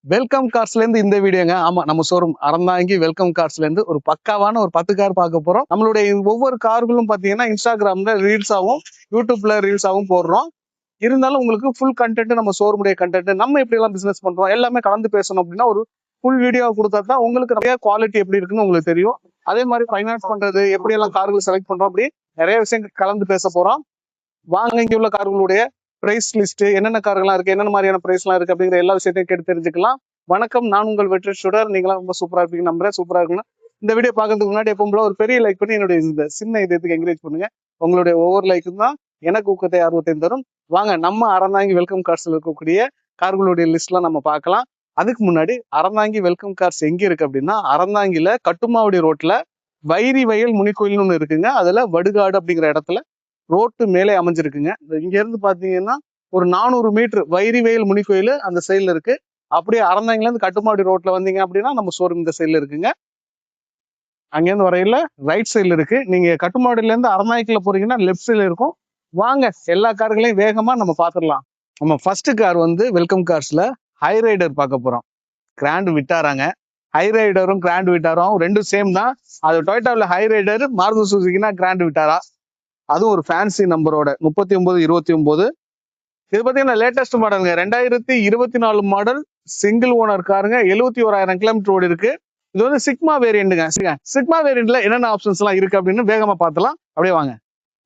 Welcome கார்ஸ்ல இருந்து இந்த வீடியோங்க. ஆமா, நம்ம ஷோரூம் அறந்தாங்கி வெல்கம் கார்ஸ்ல இருந்து ஒரு பக்காவான ஒரு 10 கார் பார்க்க போறோம். நம்மளுடைய ஒவ்வொரு கார்களும் பாத்தீங்கன்னா இன்ஸ்டாகிராம்ல ரீல்ஸாவும் யூடியூப்ல ரீல்ஸாவும் போடுறோம். இருந்தாலும் உங்களுக்கு ஃபுல் கண்டென்ட், நம்ம ஷோரூமுடைய கண்டென்ட், நம்ம எப்படி எல்லாம் பிசினஸ் பண்றோம் எல்லாமே கலந்து பேசணும் அப்படின்னா ஒரு ஃபுல் வீடியோ கொடுத்தா தான் உங்களுக்கு நிறைய குவாலிட்டி எப்படி இருக்குன்னு உங்களுக்கு தெரியும். அதே மாதிரி ஃபைனான்ஸ் பண்றது, எப்படி எல்லாம் கார்கள் செலக்ட் பண்றோம், அப்படி நிறைய விஷயங்கள் கலந்து பேச போறோம். வாங்க, இங்க உள்ள கார்களுடைய பிரைஸ் லிஸ்ட், என்னென்ன கார்கள்லாம் இருக்கு, என்னென்ன மாதிரியான பிரைஸ்லாம் இருக்கு அப்படிங்கிற எல்லா விஷயத்தையும் கேட்டு தெரிஞ்சுக்கலாம். வணக்கம், நான் உங்கள் வெற்றி சுடர். நீங்களாம் ரொம்ப சூப்பரா இருப்பீங்க நம்புறேன். சூப்பரா இருக்குன்னு இந்த வீடியோ பார்க்கறதுக்கு முன்னாடி எப்பவும் போல ஒரு பெரிய லைக் பண்ணி என்னுடைய இந்த சின்ன இதயத்துக்கு என்கரேஜ் பண்ணுங்க. உங்களுடைய ஒவ்வொரு லைக்கும் தான் எனக்கு ஊக்கத்தை ஆர்வத்தையும் தரும். வாங்க, நம்ம அறந்தாங்கி வெல்கம் கார்ஸ்ல இருக்கக்கூடிய கார்களுடைய லிஸ்ட்லாம் நம்ம பார்க்கலாம். அதுக்கு முன்னாடி அறந்தாங்கி வெல்கம் கார்ஸ் எங்க இருக்கு அப்படின்னா, அறந்தாங்கில கட்டுமாவடி ரோட்ல வைரி வயல் முனிக்கோயில்னு ஒன்று இருக்குங்க. அதுல வடுகாடு அப்படிங்கிற இடத்துல ரோட்டு மேலே அமைஞ்சிருக்குங்க. இங்க இருந்து பாத்தீங்கன்னா ஒரு 400 மீட்டர் வைரி வயல் முனிக்கோயில் அந்த சைட்ல இருக்கு. அப்படியே அறந்தாங்கில இருந்து கட்டுமாடி ரோட்ல வந்தீங்க அப்படின்னா நம்ம ஷோரூம் இந்த சைட்ல இருக்குங்க. அங்கேருந்து வரையில ரைட் சைட்ல இருக்கு. நீங்க கட்டுமாடியில இருந்து அறந்தாங்கில போறீங்கன்னா லெஃப்ட் சைட்ல இருக்கும். வாங்க, எல்லா கார்களையும் வேகமா நம்ம பாத்துடலாம். நம்ம ஃபர்ஸ்ட் கார் வந்து வெல்கம் கார்ஸ்ல ஹை ரைடர் பார்க்க போறோம். கிராண்ட் விட்டாராங்க. ஹை ரைடரும் கிராண்ட் விட்டாரும் ரெண்டும் சேம் தான். அது டொயோட்டாவில் ஹை ரைடர், மாருதி சுசுகினா கிராண்ட் விட்டாரா. அதுவும் ஒரு ஃபேன்சி நம்பரோட 3929. இது பாத்தீங்கன்னா லேட்டஸ்ட் மாடலுங்க. 2024 மாடல் சிங்கிள் ஓனர் காருங்க. 71,000 கிலோமீட்டர் ஓடி இருக்கு. இது வந்து சிக்மா வேரியண்ட்டுங்க. சிக்மா வேரியண்ட்ல என்னென்ன ஆப்ஷன்ஸ் எல்லாம் இருக்கு அப்படின்னு வேகமா பார்த்தலாம். அப்படியே வாங்க.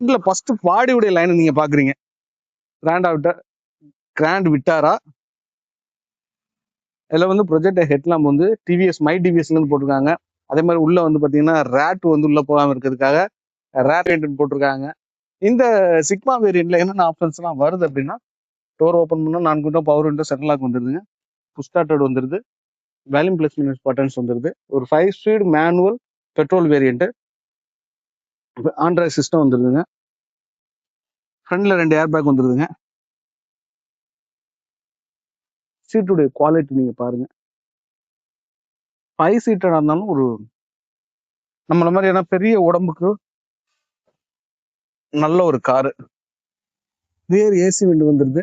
இதுல ஃபர்ஸ்ட் பாடியுடைய லைன் நீங்க பாக்குறீங்க. Grand Vitara. இதுல வந்து ப்ரொஜெக்ட் ஹெட்லாம்ப் வந்து டிவிஎஸ் மை டிவிஎஸ்ல இருந்து போட்டிருக்காங்க. அதே மாதிரி உள்ள வந்து பாத்தீங்கன்னா ரேட் வந்து உள்ள போகாம இருக்கிறதுக்காக ரேட் போட்டிருக்காங்க. இந்த சிக்மா வேரியண்ட்ல என்னென்ன ஆப்ஷன்ஸ் எல்லாம் வருது அப்படின்னா, டோர் ஓப்பன் பண்ணா 4 window, power window, central lock வந்துருதுங்க. புஷ் ஸ்டார்ட் வந்துருது. வேல்யூம் பிளஸ் மினிட்ஸ் பட்டன்ஸ் வந்துருது. ஒரு 5 speed manual petrol variant. Android system வந்துருதுங்க. ஃப்ரண்ட்ல 2 ஏர் பேக் வந்துருதுங்க. சீட்டுடைய குவாலிட்டி நீங்க பாருங்க. 5 சீட்டடா இருந்தாலும் ஒரு நம்மள மாதிரியான பெரிய உடம்புக்கு நல்ல ஒரு காரு. ரியர் ஏசி விண்டு வந்துருது.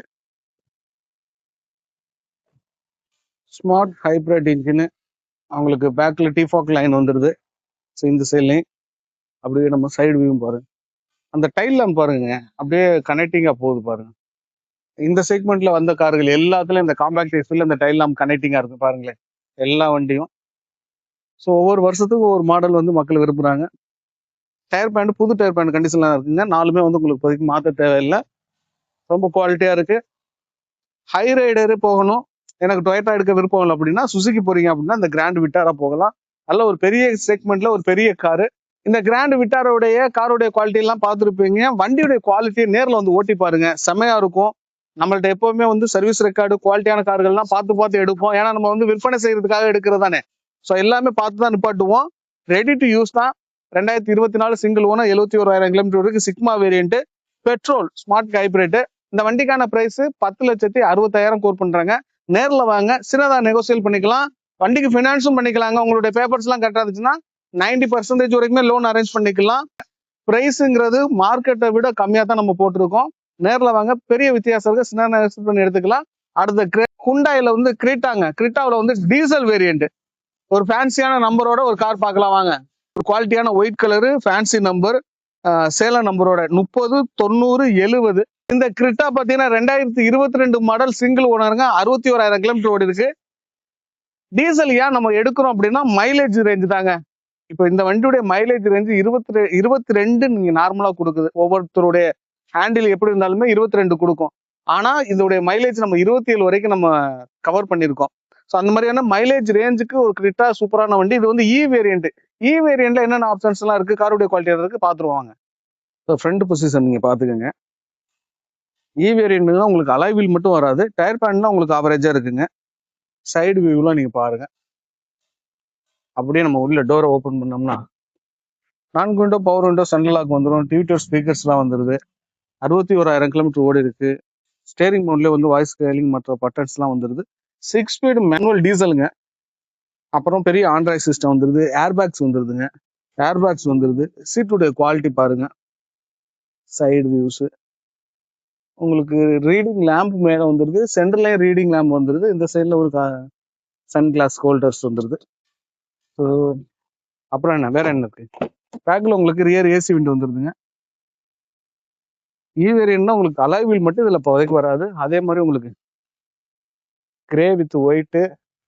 Smart hybrid engine. அவங்களுக்கு பேக்ல டிஃபாக் லைன் வந்துருது. ஸோ இந்த சைட்லையும் அப்படியே நம்ம சைடு வியூ பாருங்க. அந்த டைல் லேம்ப் பாருங்க, அப்படியே கனெக்டிங்கா போகுது பாருங்க. இந்த செக்மெண்ட்ல வந்த கார்கள் எல்லாத்துலயும் இந்த காம்பாக்ட் எஸ்யூவில இந்த டைல் லேம்ப் கனெக்டிங்கா இருக்கு பாருங்களேன், எல்லா வண்டியும். ஸோ ஒவ்வொரு வருஷத்துக்கும் ஒவ்வொரு மாடல் வந்து மக்கள் விரும்புறாங்க. டயர் பேண்ட் புது டயர் பேண்ட் கண்டிஷன்ல இருக்குங்க. நாலுமே வந்து உங்களுக்கு இப்போதைக்கு மாற்ற தேவையில்லை. ரொம்ப குவாலிட்டியா இருக்கு. ஹை ரைடரு போகணும், எனக்கு டொயோட்டா எடுக்க விருப்பம் இல்லை அப்படின்னா, சுசுகி போறீங்க அப்படின்னா இந்த கிராண்ட் விட்டாரா போகலாம். நல்ல ஒரு பெரிய செக்மெண்ட்ல ஒரு பெரிய காரு. இந்த கிராண்ட் விட்டாரோடைய காரோடைய குவாலிட்டி எல்லாம் பார்த்துருப்பீங்க. வண்டியுடைய குவாலிட்டியை நேரில் வந்து ஓட்டி பாருங்க, செமையா இருக்கும். நம்மள்ட்ட எப்பவுமே வந்து சர்வீஸ் ரெக்கார்டு, குவாலிட்டியான கார்கள்லாம் பார்த்து எடுப்போம். ஏன்னா நம்ம வந்து விற்பனை செய்யறதுக்காக எடுக்கிறது தானே. ஸோ எல்லாமே பார்த்து தான் நிப்பாட்டுவோம். ரெடி டு யூஸ் தான். 2024 சிங்கிள் ஓனர், 71,000 கிலோமீட்டர் இருக்கு. Sigma variant, petrol, smart hybrid. இந்த வண்டிக்கான பிரைஸ் 10,60,000 கோட் பண்றாங்க. நேரில் வாங்க, சின்னதா நெகோசியேட் பண்ணிக்கலாம். வண்டிக்கு ஃபினான்ஸும் பண்ணிக்கலாங்க. உங்களுடைய பேப்பர்ஸ் எல்லாம் கரெக்டா இருந்துச்சுன்னா 90% வரைக்குமே லோன் அரேஞ்ச் பண்ணிக்கலாம். பிரைஸுங்கிறது மார்க்கெட்டை விட கம்மியா தான் நம்ம போட்டிருக்கோம். நேரில் வாங்க, பெரிய வித்தியாசம் இருக்கு. சின்ன பண்ணி எடுத்துக்கலாம். அடுத்த ஹுண்டாயில வந்து கிரீட்டாங்க. கிரீட்டாவில் வந்து டீசல் வேரியன்ட், ஒரு ஃபேன்சியான நம்பரோட ஒரு கார் பார்க்கலாம் வாங்க. ஒரு குவாலிட்டியான white colour fancy number, Salem நம்பரோட 30 90 70. இந்த கிரிட்டா பாத்தீங்கன்னா 2022 மாடல் சிங்கிள் ஓனருங்க. 61,000 கிலோமீட்டர் ஓடி இருக்கு. டீசல் ஏன் நம்ம எடுக்கிறோம் அப்படின்னா மைலேஜ் ரேஞ்சு தாங்க. இப்போ இந்த வண்டியுடைய மைலேஜ் ரேஞ்சு 22 நீங்க நார்மலா கொடுக்குது. ஒவ்வொருத்தருடைய ஹேண்டில் எப்படி இருந்தாலுமே 22 கொடுக்கும். ஆனா இதோடைய மைலேஜ் நம்ம 27 வரைக்கும் நம்ம கவர் பண்ணியிருக்கோம். ஸோ அந்த மாதிரியான மைலேஜ் ரேஞ்சுக்கு ஒரு கிரிட்டா சூப்பரான வண்டி. இது வந்து இ வேரியன்ட். இ வேரியன்ட்ல என்னென்ன ஆப்ஷன்ஸ் எல்லாம் இருக்கு, காருடைய குவாலிட்டி இருக்கு பார்த்துருவாங்க. ஸோ ஃப்ரண்ட் பொசிஷன் நீங்க பாத்துக்கோங்க. இ வேரியன்ட் உங்களுக்கு அலைவில் மட்டும் வராது. டயர் பேண்ட்லாம் உங்களுக்கு ஆவரேஜா இருக்குங்க. சைடு வியூலாம் நீங்க பாருங்க. அப்படியே நம்ம உள்ள டோரை ஓப்பன் பண்ணோம்னா 4 window, power window, central lock வந்துடும். டிவிட்டர் ஸ்பீக்கர்ஸ்லாம் வந்துருது. 61,000 கிலோமீட்டர் ஓடி இருக்கு. ஸ்டேரிங் மோட்ல வந்து வாய்ஸ் கேலிங் மற்ற பட்டன்ஸ்லாம் வந்துருது. 6 ஸ்பீட் மேனுவல் டீசலுங்க. அப்புறம் பெரிய ஆண்ட்ராய்ட் சிஸ்டம் வந்துருது. Air bags வந்துருதுங்க. ஏர் பேக்ஸ் வந்துருது. சீட்டுடைய குவாலிட்டி பாருங்க. சைடு வியூஸ் உங்களுக்கு ரீடிங் லேம்ப் மேல வந்துருது. சென்டர்லயும் ரீடிங் லேம்ப் வந்துருது. இந்த சைட்ல ஒரு சன் கிளாஸ் ஹோல்டர்ஸ் வந்துருது. ஸோ அப்புறம் என்ன வேற என்ன இருக்கு? பேக்ல உங்களுக்கு ரியர் ஏசி விண்டோ வந்துருதுங்க. வேரியன்ட்னா உங்களுக்கு அலாய் வீல் மட்டும் இதுல இப்போதைக்கு வராது. அதே மாதிரி உங்களுக்கு கிரே வித் ஒயிட்டு,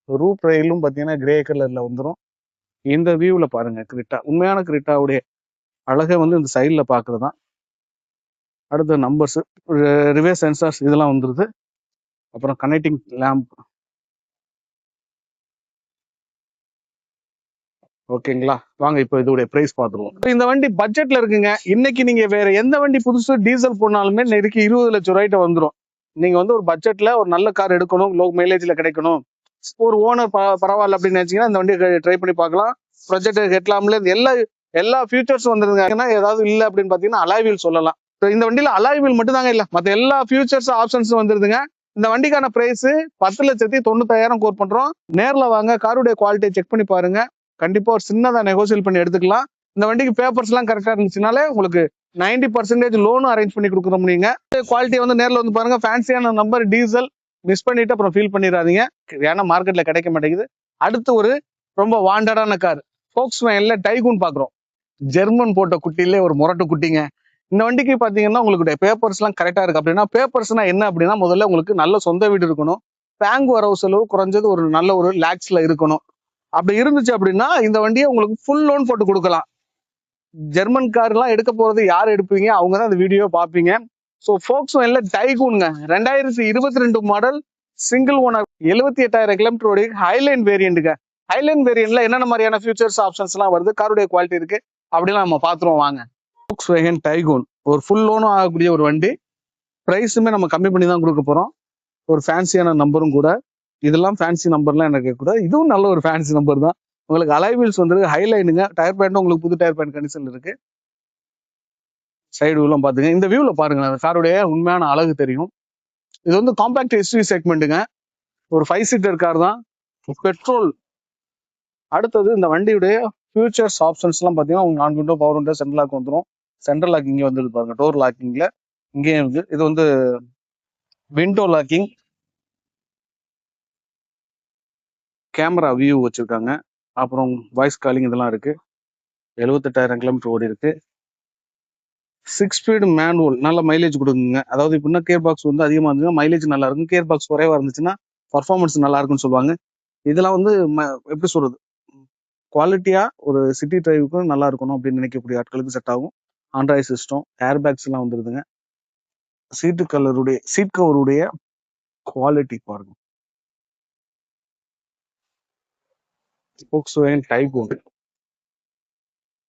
ரூப் ரயிலும் பார்த்தீங்கன்னா கிரே கலர்ல வந்துடும். இந்த வியூவில் பாருங்க கிரிட்டா, உண்மையான கிரிட்டாவுடைய அழகை வந்து இந்த சைடில் பார்க்குறது தான். அடுத்த நம்பர்ஸ், ரிவர்ஸ் சென்சார்ஸ் இதெல்லாம் வந்துருது. அப்புறம் கனெக்டிங் லேம்ப். ஓகேங்களா, வாங்க இப்போ இதோடைய பிரைஸ் பார்த்துருவோம். இந்த வண்டி பட்ஜெட்ல இருக்குங்க. இன்னைக்கு நீங்க வேற எந்த வண்டி புதுசு டீசல் போனாலுமே நெருக்கி 20 லட்சம் ரூபாய்ட்ட வந்துடும். நீங்க வந்து ஒரு பட்ஜெட்ல ஒரு நல்ல கார் எடுக்கணும், லோ மைலேஜ்ல கிடைக்கணும், ஒரு ஓனர் பரவாயில்ல அப்படின்னு நினைச்சீங்கன்னா இந்த வண்டியை ட்ரை பண்ணி பார்க்கலாம். ப்ரொஜெக்ட் ஹெட்லாம்ல எல்லா ஃபியூச்சர்ஸும் வந்துருங்க. ஏதாவது இல்லை அப்படின்னு பார்த்தீங்கன்னா அலாய் வீல் சொல்லலாம். இந்த வண்டியில அலாய் வீல் மட்டும் தாங்க இல்லை, மற்ற எல்லா ஃபியூச்சர்ஸ் ஆப்ஷன்ஸும் வந்துருதுங்க. இந்த வண்டிக்கான பிரைஸ் 10,95,000 கோட் பண்றோம். நேரில் வாங்க, காருடைய குவாலிட்டியை செக் பண்ணி பாருங்க. கண்டிப்பா ஒரு சின்னதா நெகோசியேட் பண்ணி எடுத்துக்கலாம். இந்த வண்டிக்கு பேப்பர்ஸ் எல்லாம் கரெக்டா இருந்துச்சுனாலே உங்களுக்கு 90% லோனும் அரேஞ்ச் பண்ணி கொடுக்குற முடியுங்க. குவாலிட்டி வந்து நேரில் வந்து பாருங்க. ஃபேன்சியான நம்பர், டீசல் மிஸ் பண்ணிட்டு அப்புறம் ஃபீல் பண்ணிடாதீங்க, ஏன்னா மார்க்கெட்ல கிடைக்க மாட்டேங்குது. அடுத்து ஒரு ரொம்ப வாண்டடான கார், ஃபோக்ஸ்வேகன்ல டைகூன் பாக்குறோம். ஜெர்மன் போட்ட குட்டிலே ஒரு முரட்டு குட்டிங்க. இந்த வண்டிக்கு பாத்தீங்கன்னா உங்களுக்கு பேப்பர்ஸ் எல்லாம் கரெக்டா இருக்கு. அப்படின்னா பேப்பர்ஸ்னா என்ன அப்படின்னா, முதல்ல உங்களுக்கு நல்ல சொந்த வீடு இருக்கணும், பேங்க் வரவு செலவு குறைஞ்சது ஒரு நல்ல ஒரு லேக்ஸ்ல இருக்கணும். அப்படி இருந்துச்சு அப்படின்னா இந்த வண்டியை உங்களுக்கு ஃபுல் லோன் போட்டு கொடுக்கலாம். ஜெர்மன் கார் எல்லாம் எடுக்க போறது யார் எடுப்பீங்க, அவங்க தான் அந்த வீடியோ பார்ப்பீங்க. ஸோ ஃபோக்ஸ்வேகன்ல டைகூனுங்க, 2022 மாடல், சிங்கிள் ஓனர், 78,000 கிலோமீட்டர் ஓடி, ஹைலைன் வேரியண்ட்டுங்க. ஹைலைன் வேரியண்ட்ல என்னென்ன மாதிரியான ஃபியூச்சர்ஸ் ஆப்ஷன்ஸ் எல்லாம் வருது, காருடைய குவாலிட்டி இருக்கு அப்படிலாம் நம்ம பார்த்துருவோம் வாங்க. ஃபோக்ஸ்வேகன் டைகூன் ஒரு ஃபுல் லோனும் ஆகக்கூடிய ஒரு வண்டி. ப்ரைஸுமே நம்ம கம்மி பண்ணி தான் கொடுக்க போறோம். ஒரு ஃபேன்சியான நம்பரும் கூட. இதெல்லாம் ஃபேன்சி நம்பர்லாம் எனக்கு கூட, இதுவும் நல்ல ஒரு ஃபேன்சி நம்பர் தான். உங்களுக்கு அலாய் வீல்ஸ் வந்துருக்கு, ஹைலைனுங்க. டயர் பேண்டும் உங்களுக்கு புது டயர் பேண்ட் கண்டிஷன்ல இருக்கு. சைடு வியூலாம் பாத்துங்க. இந்த வியூல பாருங்க, காருடைய உண்மையான அழகு தெரியும். இது வந்து காம்பாக்ட் எஸ்யூவி செக்மெண்ட்டுங்க. ஒரு 5 சீட்டர் கார் தான், பெட்ரோல். அடுத்தது இந்த வண்டியுடைய ஃபியூச்சர்ஸ் ஆப்ஷன்ஸ் எல்லாம் பாத்தீங்கன்னா உங்களுக்கு 4 window, power window, central lock வந்துடும். சென்ட்ரல் லாக் இங்கே வந்துருது பாருங்க, டோர் லாக்கிங்ல இங்கேயும் இருக்கு. இது வந்து விண்டோ லாக்கிங். கேமரா வியூ வச்சிருக்காங்க. அப்புறம் வாய்ஸ் காலிங் இதெல்லாம் இருக்கு. 78,000 கிலோமீட்டர் ஓடி இருக்கு. 6 ஸ்பீடு மேனுவல், நல்ல மைலேஜ் கொடுக்குங்க. அதாவது இப்படின்னா கியர் பாக்ஸ் வந்து அதிகமாக இருந்துச்சுன்னா மைலேஜ் நல்லா இருக்கும், கியர் பாக்ஸ் குறைவா இருந்துச்சுன்னா பர்ஃபார்மன்ஸ் நல்லா இருக்குன்னு சொல்லுவாங்க. இதெல்லாம் வந்து எப்படி சொல்றது, குவாலிட்டியா ஒரு சிட்டி டிரைவுக்கும் நல்லா இருக்கணும் அப்படின்னு நினைக்கக்கூடிய ஆட்களுக்கு செட் ஆகும். ஆண்ட்ராய்டு சிஸ்டம், ஏர் பேக்ஸ் எல்லாம் வந்துருதுங்க. சீட் கவருடைய குவாலிட்டி பாருங்க. Volkswagen tycoon.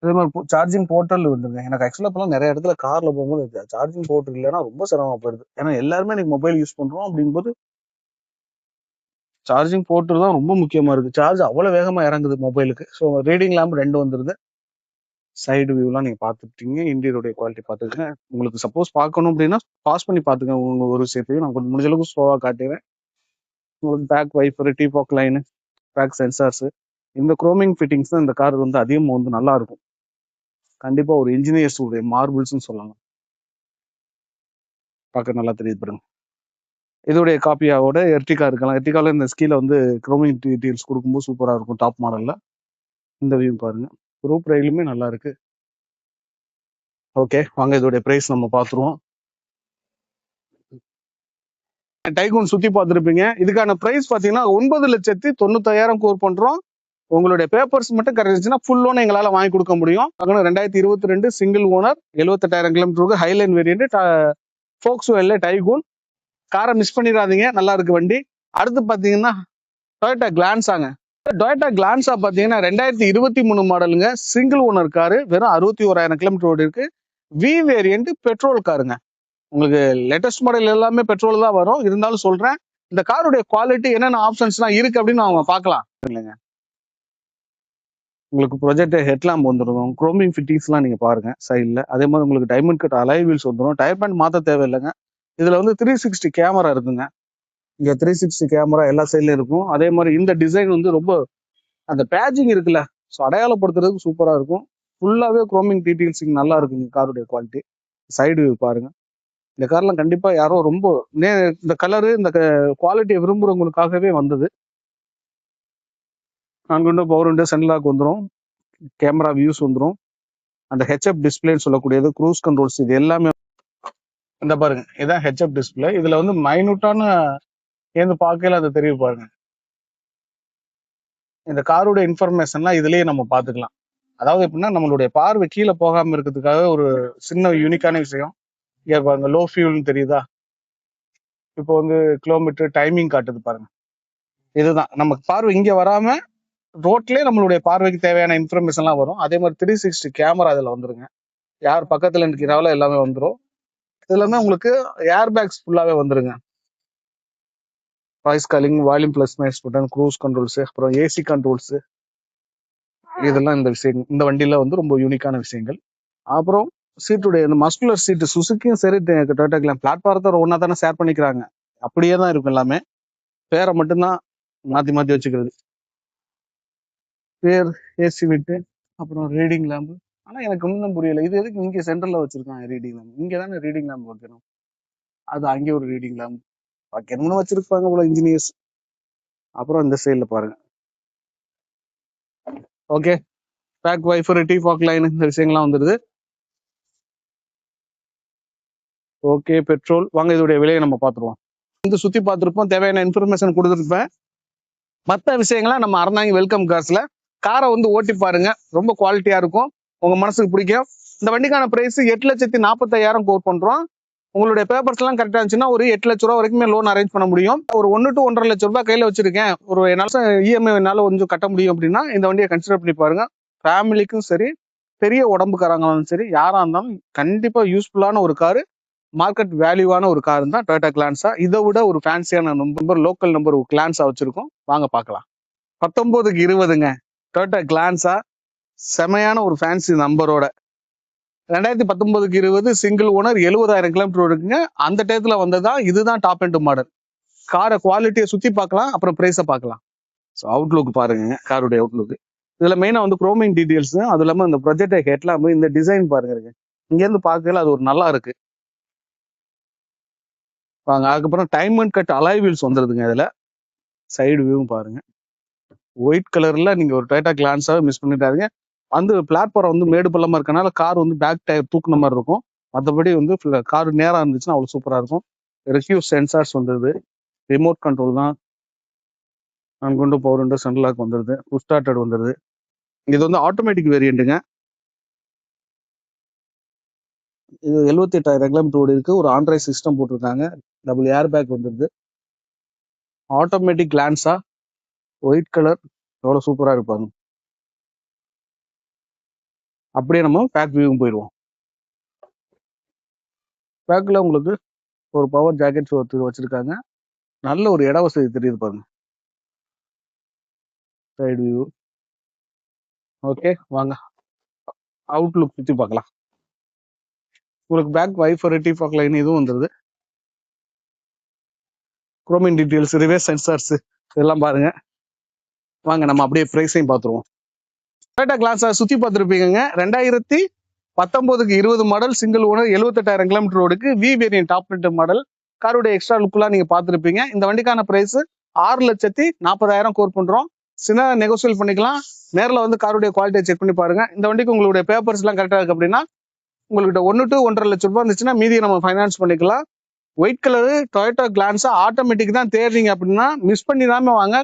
அதே மாதிரி சார்ஜிங் போர்ட்டல் வந்துருங்க. எனக்கு ஆக்சுவலா இப்பெல்லாம் நிறைய இடத்துல கார்ல போகும்போது சார்ஜிங் போர்ட்டல் இல்லைன்னா ரொம்ப சிரமப்படுது. ஏன்னா எல்லாருமே இன்னைக்கு மொபைல் யூஸ் பண்றோம். அப்படிங்கும்போது சார்ஜிங் போர்ட்டல் தான் ரொம்ப முக்கியமா இருக்கு. சார்ஜ் அவ்வளவு வேகமா இறங்குது மொபைலுக்கு. ஸோ ரீடிங் லேம்ப் 2 வந்துருது. சைடு வியூலாம் நீங்க பார்த்துட்டீங்க. இன்டீரியருடைய குவாலிட்டி பார்த்துக்கங்க. உங்களுக்கு சப்போஸ் பார்க்கணும் அப்படின்னா பாஸ் பண்ணி பார்த்துங்க. உங்க ஒரு விஷயத்தையும் நான் கொஞ்சம் முடிஞ்ச அளவுக்கு ஸ்லோவா காட்டுவேன். உங்களுக்கு back wiper, defog line, back sensors, இந்த குரோமிங் ஃபிட்டிங்ஸ் தான் இந்த கார் வந்து அதிகமாக வந்து நல்லா இருக்கும். கண்டிப்பா ஒரு இன்ஜினியர்ஸ் உடைய மார்பிள்ஸ்ன்னு சொல்லலாம். பார்க்க நல்லா தெரியுது பாருங்க. இதோடைய காப்பியாவோட எர்டிகா இருக்கலாம். எர்டிகால இந்த ஸ்கீல வந்து குரோமிங் டீடைல்ஸ் கொடுக்கும்போது சூப்பரா இருக்கும் டாப் மாடல்ல. இந்த வியூ பாருங்க. ரூப் ரயிலுமே நல்லா இருக்கு. ஓகே, வாங்க இதோடைய பிரைஸ் நம்ம பார்த்துருவோம். டைகூன் சுத்தி பார்த்துருப்பீங்க. இதுக்கான பிரைஸ் பாத்தீங்கன்னா 9,95,000 கோர் பண்றோம். உங்களுடைய பேப்பர்ஸ் மட்டும் கரெக்ட் இருந்துச்சுன்னா ஃபுல் லோன் எங்களால வாங்கி கொடுக்க முடியும். 2022 சிங்கிள் ஓனர், 78,000 கிலோமீட்டருக்கு, ஹைலைன் வேரியன்ட், ஃபோக்ஸ்வேகன்ல டைகூன். காரை மிஸ் பண்ணிடாதீங்க, நல்லா இருக்கு வண்டி. அடுத்து பாத்தீங்கன்னா டொயோட்டா கிளான்ஸாங்க. டொயோட்டா கிளான்ஸா பாத்தீங்கன்னா 2023 மாடலுங்க, சிங்கிள் ஓனர் காரு, வெறும் 61,000 கிலோமீட்டர் ஓடி இருக்கு. வி வேரியன்ட், பெட்ரோல் காருங்க. உங்களுக்கு லேட்டஸ்ட் மாடல் எல்லாமே பெட்ரோல் தான் வரும். இருந்தாலும் சொல்றேன், இந்த காருடைய குவாலிட்டி என்னென்ன ஆப்ஷன்ஸ்லாம் இருக்கு அப்படின்னு அவங்க பார்க்கலாம். இல்லைங்க, உங்களுக்கு ப்ரொஜெக்ட் ஹெட்லாம்ப் வந்துடும். குரோமிங் ஃபிட்டிங்ஸ்லாம் நீங்க பாருங்க சைடில். அதே மாதிரி உங்களுக்கு டைமண்ட் கட் அலாய் வீல்ஸ் வந்துடும். டயர் பேண்ட் மாற்ற தேவையில்லைங்க. இதுல வந்து 360 கேமரா இருக்குங்க. இங்க 360 கேமரா எல்லா சைட்லயும் இருக்கும். அதே மாதிரி இந்த டிசைன் வந்து ரொம்ப அந்த பேஜிங் இருக்குல்ல, ஸோ அடையாளப்படுத்துறதுக்கு சூப்பரா இருக்கும். ஃபுல்லாவே குரோமிங் டீடைல்ஸிங் நல்லா இருக்குங்க காருடைய குவாலிட்டி. சைடு வியூ பாருங்க. இந்த கார்லாம் கண்டிப்பா யாரோ ரொம்ப இந்த கலரு, இந்த குவாலிட்டியை விரும்புறவங்களுக்காகவே வந்தது. 4 விண்டோ பவர் விண்டோ சென்ட்லாக் வந்துடும், கேமரா வியூஸ் வந்துடும், அந்த ஹெச்எப் டிஸ்பிளேன்னு சொல்லக்கூடியது, க்ரூஸ் கண்ட்ரோல்ஸ், இது எல்லாமே இந்த பாருங்க. இதான் ஹெச்எப் டிஸ்பிளே. இதுல வந்து மைனூட்டான ஏந்து பார்க்கல அது தெரியும் பாருங்க. இந்த காரோட இன்ஃபர்மேஷன்லாம் இதுலயே நம்ம பார்த்துக்கலாம். அதாவது எப்படின்னா நம்மளுடைய பார்வை கீழே போகாம இருக்கிறதுக்காக ஒரு சின்ன யூனிக்கான விஷயம். இங்க பாருங்க, லோ ஃபியூல்னு தெரியுதா? இப்போ வந்து கிலோமீட்டர் டைமிங் காட்டுது பாருங்க. இதுதான் நம்ம பார்வை இங்க வராம ரோட்லயே நம்மளுடைய பார்வைக்கு தேவையான இன்ஃபர்மேஷன்லாம் வரும். அதே மாதிரி 360 கேமரா இதுல வந்துருங்க. யார் பக்கத்துல நிற்கிறாங்களோ எல்லாமே வந்துடும். இதுல இருந்து உங்களுக்கு ஏர் பேக்ஸ் ஃபுல்லாவே வந்துருங்க. Voice calling, volume plus minus button, cruise controls, அப்புறம் ஏசி கண்ட்ரோல்ஸ், இதெல்லாம் இந்த விஷயம் இந்த வண்டியில வந்து ரொம்ப யூனிக்கான விஷயங்கள். அப்புறம் சீட்டுடைய இந்த மஸ்குலர் சீட்டு சுசுக்கியும் சரி டொயோட்டாக்கெல்லாம் பிளாட்பாரத்தை ஒன்னா தானே ஷேர் பண்ணிக்கிறாங்க. அப்படியே தான் இருக்கும் எல்லாமே, பேரை மட்டும்தான் மாத்தி மாத்தி வச்சுக்கிறது. பேர், ஏசி விட்டு, அப்புறம் ரீடிங் லேம்பு. ஆனா எனக்கு ஒன்றும் புரியல, இது எதுக்கு இங்க சென்டர்ல வச்சிருக்காங்க ரீடிங் லேம்பு? இங்க தானே ரீடிங் லேம்பு வைக்கணும், அது அங்கே ஒரு ரீடிங் லேம்பு வைக்கணும்னு வச்சிருப்பாங்க போல இன்ஜினியர்ஸ். அப்புறம் இந்த சைட்ல பாருங்க. Okay, back wiper, defog line, இந்த விஷயங்கள்லாம் வந்துடுது. Okay, petrol. வாங்க இதோடைய விலையை நம்ம பார்த்துருவோம். வந்து சுத்தி பார்த்துருப்போம், தேவையான இன்ஃபர்மேஷன் கொடுத்துருப்பேன். மற்ற விஷயங்கள்லாம் நம்ம அறந்தாங்க வெல்கம் கார்ஸ்ல. காரை வந்து ஓட்டி பாருங்க, ரொம்ப குவாலிட்டியா இருக்கும், உங்க மனசுக்கு பிடிக்கும். இந்த வண்டிக்கான பிரைஸ் 8,40,000 கோட் பண்றோம். உங்களுடைய பேப்பர்ஸ் எல்லாம் கரெக்டா இருந்துச்சுன்னா ஒரு 8 லட்ச ரூபா வரைக்குமே லோன் அரேஞ்ச் பண்ண முடியும். ஒரு 1 to 1.5 லட்ச ரூபாய் கையில வச்சிருக்கேன், ஒரு இஎம்ஐ என்னால கொஞ்சம் கட்ட முடியும் அப்படின்னா இந்த வண்டியை கன்சிடர் பண்ணி பாருங்க. ஃபேமிலிக்கும் சரி, பெரிய உடம்புக்காரங்களும் சரி, யாரா இருந்தாலும் கண்டிப்பா யூஸ்ஃபுல்லான ஒரு காரு, மார்க்கெட் வேல்யூவான ஒரு கார் தான் டொயோட்டா கிளான்ஸா. இதை விட ஒரு ஃபேன்சியான நம்பர், லோக்கல் நம்பர் கிளான்ஸா வச்சிருக்கோம், வாங்க பார்க்கலாம். 19க்கு 20ங்க, டொயோட்டா கிளான்ஸா செமையான ஒரு ஃபேன்சி நம்பரோட 2019க்கு 20 சிங்கிள் ஓனர் 70,000 கிலோமீட்டர் இருக்குங்க. அந்த டயத்துல வந்ததுதான், இதுதான் டாப் எண்ட் மாடல். காரை குவாலிட்டியை சுத்தி பார்க்கலாம், அப்புறம் பிரைஸை பார்க்கலாம். ஸோ அவுட்லுக் பாருங்க, காருடைய அவுட்லுக். இதுல மெயினா வந்து குரோமிங் டீடைல்ஸ், அது இல்லாம இந்த ப்ரொஜெக்ட் ஹெட்லாம் இந்த டிசைன் பாருங்க, இங்க இருந்து பார்க்கல அது ஒரு நல்லா இருக்கு. வாங்க அதுக்கப்புறம் diamond cut alloy wheels வந்துருதுங்க. இதுல சைடு வியூவும் பாருங்க, ஒயிட் கலர்ல. நீங்க ஒரு டொயோட்டா கிளான்ஸாவே மிஸ் பண்ணிட்டாருங்க. வந்து பிளாட்ஃபார்ம் வந்து மேடு பள்ளமா இருக்கனால கார் வந்து பேக் டயர் தூக்குன மாதிரி இருக்கும். மற்றபடி வந்து கார் நேரா இருந்துச்சுன்னா அவ்வளவு சூப்பரா இருக்கும். ரெக்யூஸ் சென்சார்ஸ் வந்துருது, ரிமோட் கண்ட்ரோல் தான், 4 விண்டோ பவர் விண்டோ சென்ட்லாக் வந்துருது, புஷ் ஸ்டார்டட் வந்துருது. இது வந்து ஆட்டோமேட்டிக் வேரியண்ட்டுங்க. இது 78,000 கிலோமீட்டர் ஓடி இருக்கு. ஒரு ஆண்ட்ராய்ட் சிஸ்டம் போட்டிருக்காங்க, டபுள் ஏர் பேக் வந்துருது. ஆட்டோமேட்டிக் கிளான்ஸா, ஒயிட் கலர், எவ்வளவு சூப்பரா இருப்பாங்க. அப்படியே நம்ம பேக் வியூவும் போயிடுவோம். பேக்ல உங்களுக்கு ஒரு பவர் ஜாக்கெட் வச்சிருக்காங்க, நல்ல ஒரு இட வசதி தெரியுது பாருங்க. Side view. ஓகே, வாங்க அவுட்லுக் சுத்தி பார்க்கலாம். உங்களுக்கு back wiper, defog line இதுவும் வந்துருது. குரோமிங் டீடைல்ஸ், ரிவர்ஸ் சென்சார்ஸ், இதெல்லாம் பாருங்க. வாங்க நம்ம அப்படியே பிரைஸையும் பார்த்துருவோம். டொயோட்டா கிளான்ஸா சுத்தி பார்த்துருப்பீங்க. 2019க்கு 20 மாடல், சிங்கிள் ஓனர், 78,000 கிலோமீட்டர் ஓடுக்கு, V variant top end model. காருடைய எக்ஸ்ட்ரா லுக்லாம் நீங்க பார்த்துருப்பீங்க. இந்த வண்டிக்கான பிரைஸ் 6,40,000 கோட் பண்றோம். சின்ன நெகோசியல் பண்ணிக்கலாம். நேரில் வந்து காருடைய குவாலிட்டியை செக் பண்ணி பாருங்க. இந்த வண்டிக்கு உங்களுடைய பேப்பர்ஸ் எல்லாம் கரெக்டா இருக்கு அப்படின்னா உங்கள்கிட்ட 1 to 1.5 லட்ச ரூபாய் இருந்துச்சுன்னா மீதியை நம்ம ஃபைனான்ஸ் பண்ணிக்கலாம். White colour Toyota Glanza automatic தான் தேடுறீங்க அப்படின்னா மிஸ் பண்ணிடாம வாங்க.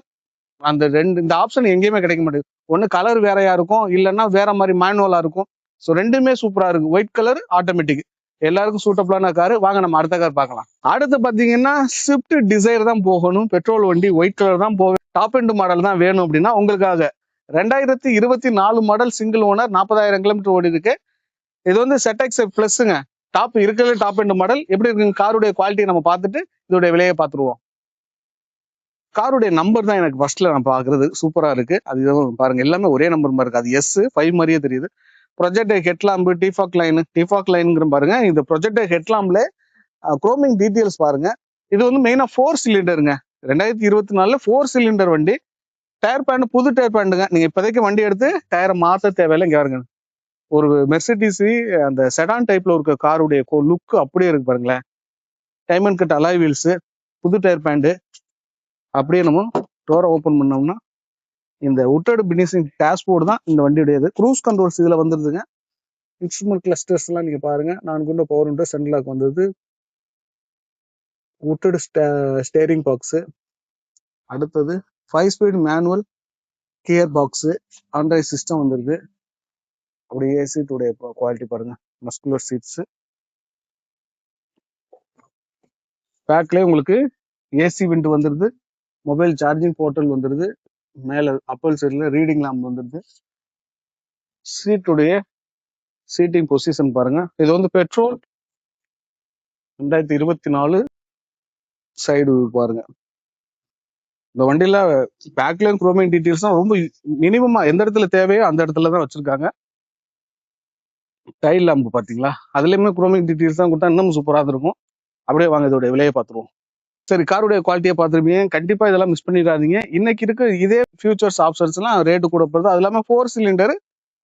அந்த இந்த ஆப்ஷன் எங்கேயுமே கிடைக்க மாட்டேங்குது. ஒன்று கலர் வேறையா இருக்கும், இல்லைன்னா வேற மாதிரி மேனுவலா இருக்கும். ஸோ ரெண்டுமே சூப்பரா இருக்கு. ஒயிட் கலர், ஆட்டோமேட்டிக், எல்லாருக்கும் சூட்டபிளான காரு. வாங்க நம்ம அடுத்த கார் பார்க்கலாம். அடுத்து பாத்தீங்கன்னா ஸ்விஃப்ட் டிசைர் தான் போகணும், பெட்ரோல் வண்டி, ஒயிட் கலர் தான் போவேன், டாப் எண்ட் மாடல் தான் வேணும் அப்படின்னா உங்களுக்காக 2024 மாடல், சிங்கிள் ஓனர், 40,000 கிலோமீட்டர் ஓடி இருக்கு. இது வந்து ZX பிளஸ்ங்க, டாப் இருக்கிறது டாப் எண்ட் மாடல். எப்படி இருக்கு காருடைய குவாலிட்டியை நம்ம பார்த்துட்டு இதோடைய விலையை பார்த்துருவோம். காருடைய நம்பர் தான் எனக்கு ஃபர்ஸ்ட்ல நான் பாக்குறது சூப்பரா இருக்கு. அது பாருங்க, எல்லாமே ஒரே நம்பர் மாதிரி இருக்கு. அது S5 மாதிரியே தெரியுது. ப்ரொஜெக்ட் ஹெட்லாம்பு, டிஃபாக் லைனுங்கிற பாருங்க. இந்த ப்ரொஜெக்ட் ஹெட்லாம்ல குரோமிங் டீடைல்ஸ் பாருங்க. இது வந்து மெயினா 4 சிலிண்டருங்க. 2024 4 சிலிண்டர் வண்டி. டயர் பேண்ட் புது டயர் பேண்டுங்க. நீங்க இப்போதைக்கு வண்டி எடுத்து டயரை மாத்த தேவையில்லை. இங்க பாருங்க, ஒரு மெர்சிடிஸ் அந்த செடான் டைப்ல இருக்க காருடைய லுக் அப்படியே இருக்கு பாருங்களேன். டைமண்ட் கட் அலாய் வீல்ஸ், புது டயர் பேண்டு. அப்படியே நம்ம டோரை ஓப்பன் பண்ணோம்னா இந்த உட்டோட பினிஷிங் டேஷ்போர்டு தான் இந்த வண்டியுடையது. க்ரூஸ் கண்ட்ரோல்ஸ் இதுல வந்துருதுங்க. இன்ஸ்ட்ருமெண்ட் கிளஸ்டர்ஸ் எல்லாம் நீங்க பாருங்க. 4 கொண்ட பவர் விண்டோ, சென்ட்ரல் லாக் வந்தது, உட்டோட ஸ்டேரிங் பாக்ஸ். அடுத்தது 5 speed manual gear box, Android system வந்துருது. அப்படியே சீட்டுடைய குவாலிட்டி பாருங்க, மஸ்குலர் சீட்ஸ். பேக்லேயே உங்களுக்கு ஏசி விண்ட் வந்துருது, மொபைல் சார்ஜிங் போர்ட்டல் வந்துருது, மேல அப்பர் சைட்ல ரீடிங் லேம்ப் வந்துருது. சீட்டுடைய சீட்டிங் பொசிஷன் பாருங்க. இது வந்து பெட்ரோல் 2024 சைடு பாருங்க. இந்த வண்டியில பேக்லையும் குரோமிங் டீட்டெயில்ஸ் தான் ரொம்ப மினிமமா எந்த இடத்துல தேவையோ அந்த இடத்துல தான் வச்சிருக்காங்க. டைல் லேம்ப் பாத்தீங்களா, அதுலயுமே குரோமிங் டீட்டெயில்ஸ் தான் கொடுத்தா இன்னும் சூப்பரா இருக்கும். அப்படியே வாங்க இதோட விலையை பார்த்துருவோம். சரி, காருடைய குவாலிட்டியை பார்த்துருப்பீங்க, கண்டிப்பா இதெல்லாம் மிஸ் பண்ணிடாதீங்க. இன்னைக்கு இருக்கு இதே ஃபியூச்சர்ஸ் ஆப்ஷன்ஸ் எல்லாம் ரேட்டு கூட போகுது. அது இல்லாம 4 சிலிண்டர்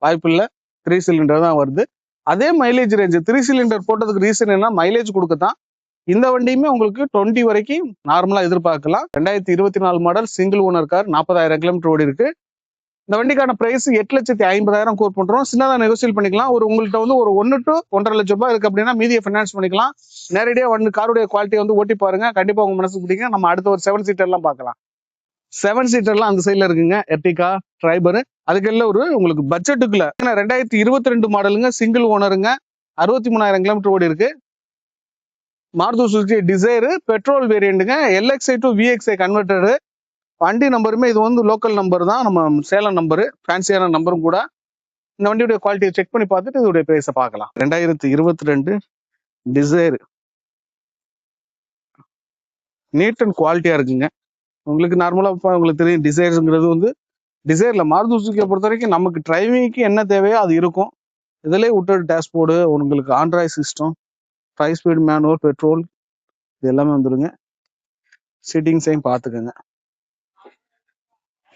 வாய்ப்பு இல்லை, 3 சிலிண்டர் தான் வருது. அதே மைலேஜ் ரேஞ்ச் 3 சிலிண்டர் போட்டதுக்கு ரீசன் என்ன, மைலேஜ் கொடுக்கத்தான். இந்த வண்டியுமே உங்களுக்கு 20 வரைக்கும் நார்மலா எதிர்பார்க்கலாம். 2024 model single owner car, 40,000 kilometre ஓடி இருக்கு. இந்த வண்டிக்கான பிரைஸ் 8,50,000 கோட் பண்றோம். சின்னதா நெகோசியேட் பண்ணிக்கலாம். உங்கள்கிட்ட வந்து ஒரு 1 to 1.5 லட்சம் ரூபாய் இருக்கு அப்படின்னா மீதியை ஃபைனான்ஸ் பண்ணிக்கலாம். நேரடியா வந்து காருடைய குவாலிட்டி வந்து ஓட்டி பாருங்க, கண்டிப்பா உங்க மனசுக்கு பிடிக்கும். நம்ம அடுத்த ஒரு 7 சீட்டர்லாம் பார்க்கலாம். 7 சீட்டர்லாம் அந்த சைட்ல இருக்குங்க. எர்டிகா, ட்ரைபர், அதுக்கெல்லாம் ஒரு உங்களுக்கு பட்ஜெட்டுக்குள்ள 2022 மாடலுங்க, சிங்கிள் ஓனருங்க, 63,000 கிலோமீட்டர் ஓடி இருக்கு. மாருதி சுசுகி டிசைர் பெட்ரோல் வேரியண்ட்டுங்க, LXi to VXi கன்வெர்டரு. வண்டி நம்பருமே இது வந்து லோக்கல் நம்பர் தான், நம்ம சேலம் நம்பரு, ஃபேன்சியான நம்பரும் கூட. இந்த வண்டியுடைய குவாலிட்டியை செக் பண்ணி பார்த்துட்டு இதோடைய பிரைஸை பார்க்கலாம். 2022 டிசைர் நீட் அண்ட் குவாலிட்டியா இருக்குங்க. உங்களுக்கு நார்மலா உங்களுக்கு தெரியும் டிசைர்ங்கிறது வந்து டிசைர்ல மாருதி சுசுகியை பொறுத்த வரைக்கும் நமக்கு டிரைவிங்க்கு என்ன தேவையோ அது இருக்கும். இதுலேயே விட்டோட டேஷ்போர்டு, உங்களுக்கு Android system, 5 speed manual, petrol, இது எல்லாமே வந்துருங்க. சீட்டிங்ஸையும் பார்த்துக்கோங்க.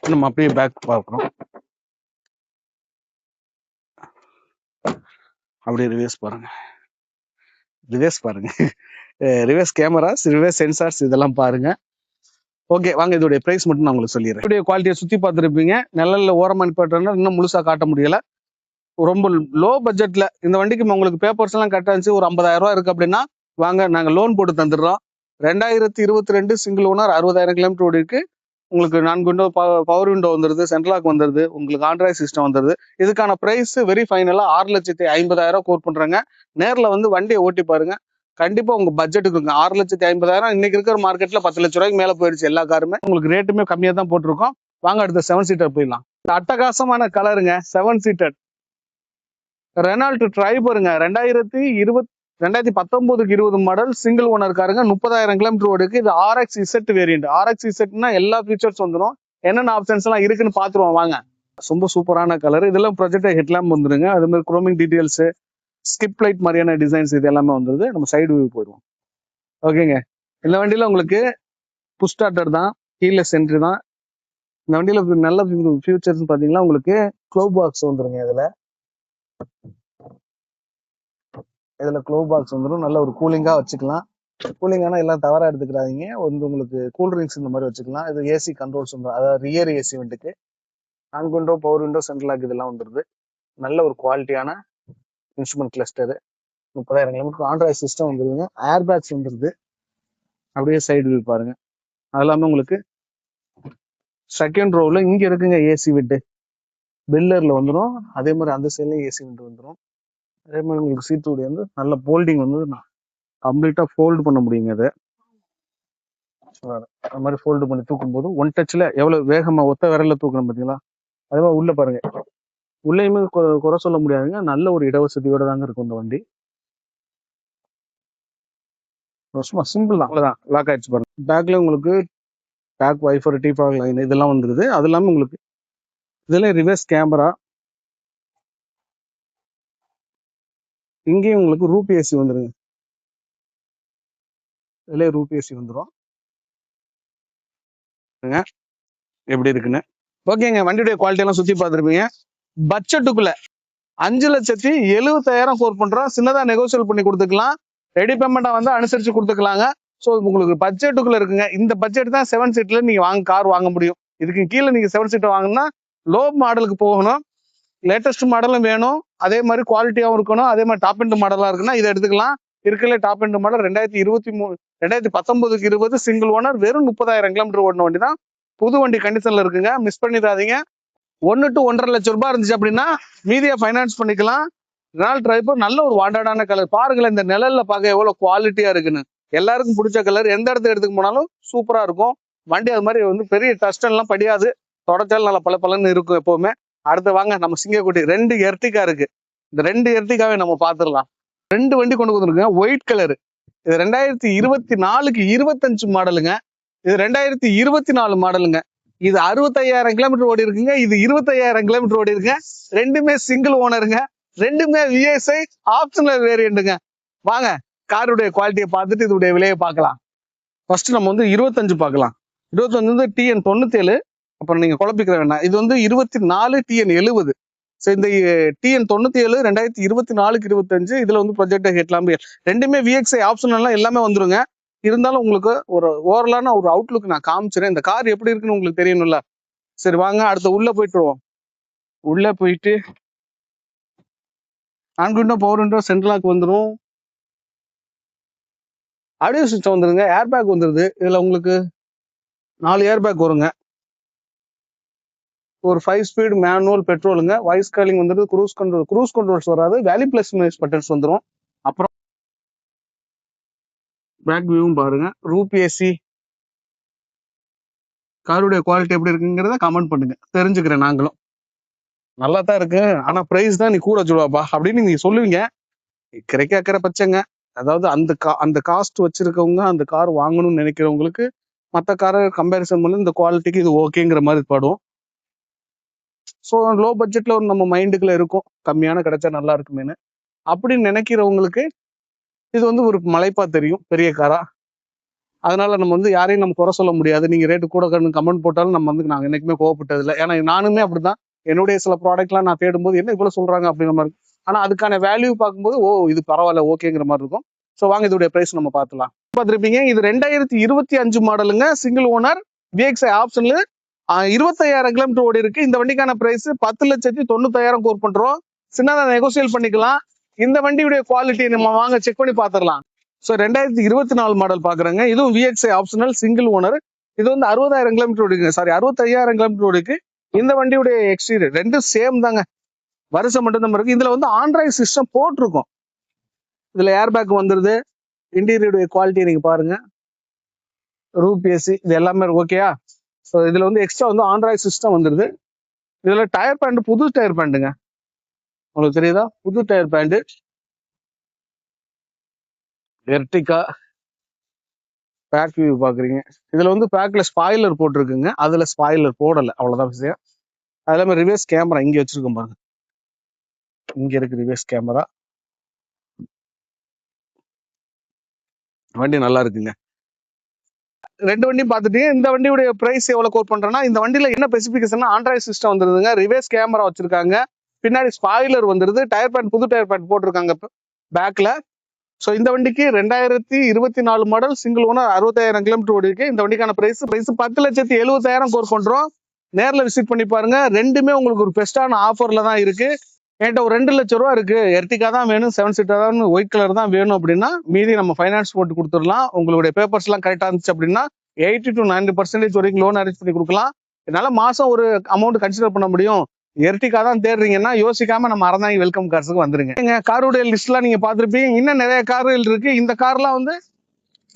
நம்ம அப்படியே பேக் பார்க்குறோம். அப்படியே ரிவர்ஸ் பாருங்க, ரிவர்ஸ் கேமராஸ், ரிவர்ஸ் சென்சார்ஸ், இதெல்லாம் பாருங்க. ஓகே, வாங்க இதோடைய பிரைஸ் மட்டும் நான் உங்களுக்கு சொல்லிடுறேன். இதோடைய குவாலிட்டியை சுற்றி பார்த்துருப்பீங்க. நிழல்ல ஓரமா நிப்பாட்டுறதுனா இன்னும் முழுசா காட்ட முடியல. ரொம்ப லோ பட்ஜெட்ல இந்த வண்டிக்கு உங்களுக்கு பேப்பர்ஸ் எல்லாம் கட்டாச்சு ஒரு 50,000 ரூபாய் இருக்கு அப்படின்னா வாங்க, நாங்க லோன் போட்டு தந்துடுறோம். 2022 சிங்கிள் ஓனர், 60,000 கிலோமீட்டர் ஓடி இருக்கு. உங்களுக்கு 4 விண்டோ பவர் விண்டோ வந்துருது, சென்ட்ரல் லாக் வந்துருது, உங்களுக்கு ஆண்ட்ராய்ட் சிஸ்டம் வந்துருது. இதுக்கான பிரைஸ் வெரி ஃபைனலா 6,50,000 கோட் பண்றாங்க. நேர்ல வந்து வண்டியை ஓட்டி பாருங்க, கண்டிப்பா உங்க பட்ஜெட்டுக்கு இருக்குங்க. 6,50,000 இன்னைக்கு இருக்கிற மார்க்கெட்ல 10 லட்ச ரூபாய்க்கு மேல போயிடுச்சு எல்லா காருமே. உங்களுக்கு ரேட்டுமே கம்மியா தான் போட்டிருக்கோம். வாங்க அடுத்த 7 சீட்டர் போயிடலாம். அட்டகாசமான கலருங்க, 7 சீட்டர் ரெனால்ட் ட்ரைபருங்க. 2019 மாடல் சிங்கிள் ஓனர் காருங்க, 30,000 கிலோமீட்டர் ஓடுக்கு. இது RXZ வேரியன்ட். RXZனா எல்லா ஃபீச்சர்ஸ் வந்துடும். என்னென்ன ஆப்ஷன்ஸ் எல்லாம் இருக்குன்னு பாத்துருவோம் வாங்க. ரொம்ப சூப்பரான கலர். இதெல்லாம் ப்ரொஜெக்டர் ஹெட்லாம்ப் வந்துருங்க. அது மாதிரி குரோமிங் டீடைல்ஸ், ஸ்கிப் லைட் மாதிரியான டிசைன்ஸ், இது எல்லாமே வந்துருது. நம்ம சைடு வியூ போயிடுவோம். ஓகேங்க, இந்த வண்டியில உங்களுக்கு புஷ் ஸ்டார்டர் தான், கீலெஸ் என்ட்ரி தான். இந்த வண்டியில நல்ல ஃபியூச்சர்ஸ் பாத்தீங்கன்னா உங்களுக்கு க்ளோ பாக்ஸ் வந்துருங்க. இதுல க்ளோ பாக்ஸ் வந்துடும். நல்ல ஒரு கூலிங்கா வச்சுக்கலாம். கூலிங்கானா எல்லாம் தவறா எடுத்துக்கிறாதீங்க. வந்து உங்களுக்கு கூல் ட்ரிங்க்ஸ் இந்த மாதிரி வச்சுக்கலாம். இது ஏசி கண்ட்ரோல்ஸ் வந்துடும், அதாவது ரியர் ஏசி வண்டிக்கு. 4 window, power window, central lock, இதெல்லாம் வந்துருது. நல்ல ஒரு குவாலிட்டியான instrument cluster. 30,000 kilometre Android system வந்துருங்க. ஏர் பேக்ஸ் வந்துருது. அப்படியே சைடு வியூ பாருங்க. அது இல்லாம உங்களுக்கு செகண்ட் ரோவ்ல இங்க இருக்குங்க ஏசி விட்டு, பெல்லர்ல வந்துடும். அதே மாதிரி அந்த சைட்லயும் ஏசி விட்டு வந்துடும். அதே மாதிரி உங்களுக்கு சீட்டு வந்து நல்ல போல்டிங் வந்து கம்ப்ளீட்டா ஃபோல்டு பண்ண முடியுங்க. அதை அது மாதிரி ஃபோல்டு பண்ணி தூக்கும் போது 1 டச்ல எவ்வளவு வேகமா ஒத்த விரல்ல தூக்கணும் பார்த்தீங்களா. அதே மாதிரி உள்ள பாருங்க, உள்ளேயுமே குறை சொல்ல முடியாதுங்க. நல்ல ஒரு இடவசதியோட தாங்க இருக்கும் இந்த வண்டி. சும்மா சிம்பிள் தான், அவ்வளவுதான். லாக் ஆயிடுச்சு பாருங்க. பேக்ல உங்களுக்கு பேக் வைஃபர், டிஃபாக் லைன், இதெல்லாம் வந்துருது. அது இல்லாம உங்களுக்கு இதுல ரிவர்ஸ் கேமரா, இங்கேயும் உங்களுக்கு ரூப் ஏசி வந்துருங்க. இதுல ரூப் ஏசி வந்துடும். எப்படி இருக்குன்னு ஓகேங்க. வண்டியுடைய குவாலிட்டி எல்லாம் சுத்தி பார்த்துருப்பீங்க. பட்ஜெட்டுக்குள்ள 5,70,000 கோட் பண்றோம். சின்னதா நெகோசியேட் பண்ணி கொடுத்துக்கலாம். ரெடி பேமெண்டா வந்து அனுசரிச்சு கொடுத்துக்கலாங்க. ஸோ உங்களுக்கு பட்ஜெட்டுக்குள்ள இருக்குங்க. இந்த பட்ஜெட் தான் 7 சீட்ல நீங்க கார் வாங்க முடியும். இதுக்கு கீழே நீங்க 7 சீட்டர் வாங்கினா லோ மாடலுக்கு போகணும், லேட்டஸ்ட் மாடலும் வேணும், அதே மாதிரி குவாலிட்டியாகவும் இருக்கணும், அதே மாதிரி டாப் எண்ட் மாடலா இருக்குன்னா இதை எடுத்துக்கலாம். இருக்கல top end model 2019 20 single owner, வெறும் 30,000 கிலோமீட்டர் ஓடின வண்டி தான். புது வண்டி கண்டிஷன்ல இருக்குங்க, மிஸ் பண்ணிடாதீங்க. 1 to 1.5 லட்சம் ரூபாய் இருந்துச்சு அப்படின்னா மீதியா ஃபைனான்ஸ் பண்ணிக்கலாம். ரெனால்ட் ட்ரைபர் நல்ல ஒரு வாண்டடான கலர் பாருங்களேன், இந்த நிழல்ல பார்க்க எவ்வளவு குவாலிட்டியா இருக்குன்னு. எல்லாருக்கும் பிடிச்ச கலர், எந்த இடத்துக்கு எடுத்துக்கு போனாலும் சூப்பரா இருக்கும் வண்டி. அது மாதிரி வந்து பெரிய டஸ்ட் எல்லாம் படியாது, தொடச்சாலும் நல்லா பளபளன்னு இருக்கும் எப்பவுமே. அடுத்து வாங்க நம்ம சிங்கக்குட்டி 2 எர்டிகா இருக்கு. இந்த 2 எர்டிகாவே நம்ம பார்த்துடலாம். 2 வண்டி கொண்டு வந்துருக்குங்க, ஒயிட் கலர். இது 2024க்கு 25 மாடலுங்க, இது 2024 மாடலுங்க. இது 65,000 கிலோமீட்டர் ஓடி இருக்குங்க, இது 25,000 கிலோமீட்டர் ஓடி இருக்குங்க. ரெண்டுமே சிங்கிள் ஓனருங்க, ரெண்டுமே விஎஸ்ஐ ஆப்ஷனல் வேரியண்ட்டுங்க. வாங்க காருடைய குவாலிட்டியை பார்த்துட்டு இதோடைய விலையை பார்க்கலாம். ஃபர்ஸ்ட் நம்ம வந்து 25 பார்க்கலாம். 25 வந்து TN 97, அப்புறம் நீங்க குழப்பிக்கிற வேண்டாம். இது வந்து 24 TN 70. ஸோ இந்த TN 97 2024க்கு 25, இதுல வந்து ப்ரொஜெக்டர் ஹெட்லாம்பு ரெண்டுமே விஎக்ஸ்ஐ ஆப்ஷனல்லாம் எல்லாமே வந்துருங்க. இருந்தாலும் உங்களுக்கு ஒரு ஓவரலான ஒரு அவுட்லுக் நான் காமிச்சிடறேன். இந்த கார் எப்படி இருக்குன்னு உங்களுக்கு தெரியணும்ல. சரி வாங்க அடுத்து உள்ள போயிட்டுருவோம். உள்ள போயிட்டு 4 விண்டோ பவர் விண்டோ சென்ட்ரலாக் வந்துடும், ஆடியோ சிஸ்டம் வந்துருங்க, ஏர் பேக் வந்துருது. இதுல உங்களுக்கு 4 ஏர் பேக் வருங்க, ஒரு 5 ஸ்பீட் மேனுவல் பெட்ரோலுங்க, வாய்ஸ் காலிங் வந்துருது, க்ரூஸ் கண்ட்ரோல்ஸ் வராது, வேலி பிளஸ் பட்டன்ஸ் வந்துடும். அப்புறம் பேக் வியூவும் பாருங்க, ரூப் ஏசி. காருடைய குவாலிட்டி எப்படி இருக்குங்கிறத கமெண்ட் பண்ணுங்க, தெரிஞ்சுக்கிறேன். நாங்களும் நல்லா தான் இருக்கு, ஆனா பிரைஸ் தான் நீ கூட சொல்லுவாப்பா அப்படின்னு நீங்க சொல்லுவீங்க. கிடைக்கிற பட்சங்க, அதாவது அந்த காஸ்ட் வச்சிருக்கவங்க அந்த கார் வாங்கணும்னு நினைக்கிறவங்களுக்கு மற்ற காரை கம்பேரிசன் பண்ணி இந்த குவாலிட்டிக்கு இது ஓகேங்கிற மாதிரி படும். ஸோ லோ பட்ஜெட்ல ஒரு நம்ம மைண்டுக்குள்ள இருக்கும், கம்மியான கிடைச்சா நல்லா இருக்குமேனு அப்படின்னு நினைக்கிறவங்களுக்கு இது வந்து ஒரு மலைப்பா தெரியும், பெரிய காரா. அதனால நம்ம வந்து யாரையும் நம்ம குறை சொல்ல முடியாது. நீங்க ரேட்டு கூட கமெண்ட் போட்டாலும் நம்ம வந்து நாங்கள் என்னைக்குமே கோவப்பட்டது இல்லை. ஏன்னா நானுமே அப்படிதான், என்னுடைய சில ப்ராடக்ட்லாம் நான் தேடும்போது என்ன இவ்வளவு சொல்றாங்க அப்படிங்கிற மாதிரி இருக்கும். ஆனா அதுக்கான வேல்யூ பார்க்கும்போது ஓ இது பரவாயில்ல ஓகேங்கிற மாதிரி இருக்கும். ஸோ வாங்க இதோடைய பிரைஸ் நம்ம பார்த்துலாம். பார்த்துருப்பீங்க, இது 2025 மாடலுங்க, சிங்கிள் ஓனர், விஎக்ஸ்ஐ ஆப்ஷன்ல 25,000 கிலோமீட்டர் ஓடி இருக்கு. இந்த வண்டிக்கான பிரைஸ் 10,90,000 கோர் பண்றோம். சின்னதா நெகோசியேட் பண்ணிக்கலாம். இந்த வண்டியுடைய குவாலிட்டி நம்ம வாங்க செக் பண்ணி பார்த்துடலாம். ஸோ 2024 மாடல் பாக்குறாங்க, இதுவும் விஎக்ஸ்ஐ ஆப்ஷனல் சிங்கிள் ஓனர். இது வந்து 60,000 கிலோமீட்டர் ஓடிக்கு, சாரி 65,000 கிலோமீட்டர் ஓடிக்கு. இந்த வண்டியுடைய எக்ஸ்டீரியர் ரெண்டும் சேம் தாங்க, வருஷம் மட்டும் தான் இருக்கு. இதுல வந்து ஆண்ட்ராய்டு சிஸ்டம் போட்டிருக்கும், இதுல ஏர் பேக் வந்துருது. இன்டீரியருடைய குவாலிட்டி நீங்க பாருங்க, ரூப் ஏசி இது எல்லாமே ஓகேயா. ஸோ இதுல வந்து எக்ஸ்ட்ரா வந்து ஆண்ட்ராய்டு சிஸ்டம் வந்துருது. இதுல டயர் பேண்ட் புது டயர் பேண்ட்டுங்க, உங்களுக்கு தெரியுதா, புது tyre band. Ertiga back view பாக்குறீங்க, இதுல வந்து பேக்ல ஸ்பாயிலர் போட்டிருக்குங்க, அதுல ஸ்பாயிலர் போடல, அவ்வளவுதான் விஷயம். அது இல்லாம ரிவர்ஸ் கேமரா இங்க வச்சிருக்கோம் பாருங்க, இங்க இருக்கு ரிவர்ஸ் கேமரா. வண்டி நல்லா இருக்குங்க. 2 வண்டியும் பார்த்துட்டீங்க. இந்த வண்டியுடைய பிரைஸ் எவ்வளவு கோட் பண்றேன்னா, இந்த வண்டியில என்ன ஸ்பெசிபிகேஷன், ஆண்ட்ராய்டு சிஸ்டம் வந்துருதுங்க, ரிவர்ஸ் கேமரா வச்சிருக்காங்க, பின்னாடி ஸ்பாயிலர் வந்துருது, டயர் பேண்ட் புது டயர் பேண்ட் போட்டிருக்காங்க பேக்ல. ஸோ இந்த வண்டிக்கு 2024 மாடல் சிங்கிள் ஓனர், 65,000 கிலோமீட்டர் ஓடி இருக்கு. இந்த வண்டிக்கான பிரைஸ் 10,70,000 கோர் பண்றோம். நேரில் விசிட் பண்ணி பாருங்க. ரெண்டுமே உங்களுக்கு ஒரு பெஸ்டான ஆஃபர்ல தான் இருக்கு. என்கிட்ட ஒரு 2 லட்சம் ரூபா இருக்கு, எர்டிகா தான் வேணும், 7 சீட்டர் தான், ஒயிட் கலர் தான் வேணும் அப்படின்னா மீதி நம்ம ஃபைனான்ஸ் போட்டு கொடுத்துடலாம். உங்களுடைய பேப்பர்ஸ் எல்லாம் கரெக்டா இருந்துச்சு அப்படின்னா 80 to 90% வரைக்கும் லோன் அரேஞ்ச் பண்ணி கொடுக்கலாம். இதனால மாசம் ஒரு அமௌண்ட் கன்சிடர் பண்ண முடியும். எர்டிகா தான் தேடுறீங்கன்னா யோசிக்காம நம்ம அறந்தாங்கி வெல்கம் கார்ஸுக்கு வந்துருங்க. எங்க காருடைய லிஸ்ட்லாம் நீங்க பார்த்துருப்பீங்க, இன்னும் நிறைய கார்கள் இருக்கு. இந்த கார்லாம் வந்து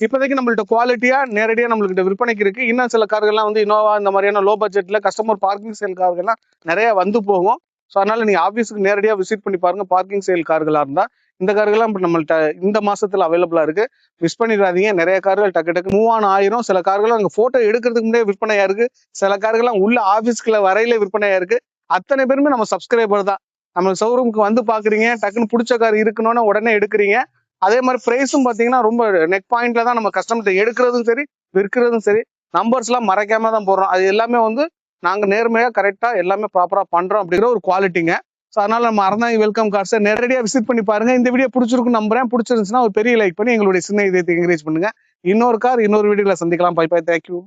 இப்போதைக்கு நம்மள்ட்ட குவாலிட்டியா நேரடியா நம்மள்கிட்ட விற்பனைக்கு இருக்கு. இன்னும் சில கார்கள்லாம் வந்து இனோவா இந்த மாதிரியான லோ பட்ஜெட்ல கஸ்டமர் பார்க்கிங் சேல் கார்கள்லாம் நிறைய வந்து போகும். ஸோ அதனால நீங்க ஆஃபீஸுக்கு நேரடியாக விசிட் பண்ணி பாருங்க. பார்க்கிங் சேல் கார்களா இருந்தா இந்த கார்கள்லாம் இப்போ நம்மள்ட்ட இந்த மாசத்துல அவைலபிளா இருக்கு, மிஸ் பண்ணிடாதீங்க. நிறைய கார்கள் டக்கு மூவ் ஆன் ஆயிரும். சில கார்கள் அங்கே போட்டோ எடுக்கிறதுக்கு முன்னாடியே விற்பனையா இருக்கு, சில கார்கள்லாம் உள்ள ஆஃபீஸ்க்குள்ள வரையில விற்பனையா இருக்கு. அத்தனை பேருமே நம்ம சப்ஸ்கிரைபர் தான். நம்ம ஷோரூமுக்கு வந்து பாக்குறீங்க, டக்குன்னு பிடிச்ச கார் இருக்கணும்னா உடனே எடுக்கிறீங்க. அதே மாதிரி பிரைஸும் பாத்தீங்கன்னா ரொம்ப நெக் பாயிண்ட்ல தான் நம்ம கஸ்டமர் எடுக்கிறதும் சரி விற்கிறதும் சரி. நம்பர்ஸ் எல்லாம் மறைக்காம தான் போடுறோம். அது எல்லாமே வந்து நாங்க நேர்மையா கரெக்டா எல்லாமே ப்ராப்பரா பண்றோம் அப்படிங்கிற ஒரு குவாலிட்டிங்க. ஸோ அதனால நம்ம அறந்தாங்கி வெல்கம் கார்ஸை நேரடியாக விசிட் பண்ணி பாருங்க. இந்த வீடியோ பிடிச்சிருக்கும் நம்புறேன். பிடிச்சிருந்துச்சுன்னா ஒரு பெரிய லைக் பண்ணி எங்களுடைய சின்ன இதயத்தை என்கரேஜ் பண்ணுங்க. இன்னொரு கார் இன்னொரு வீடியோல சந்திக்கலாம். Bye bye, thank you.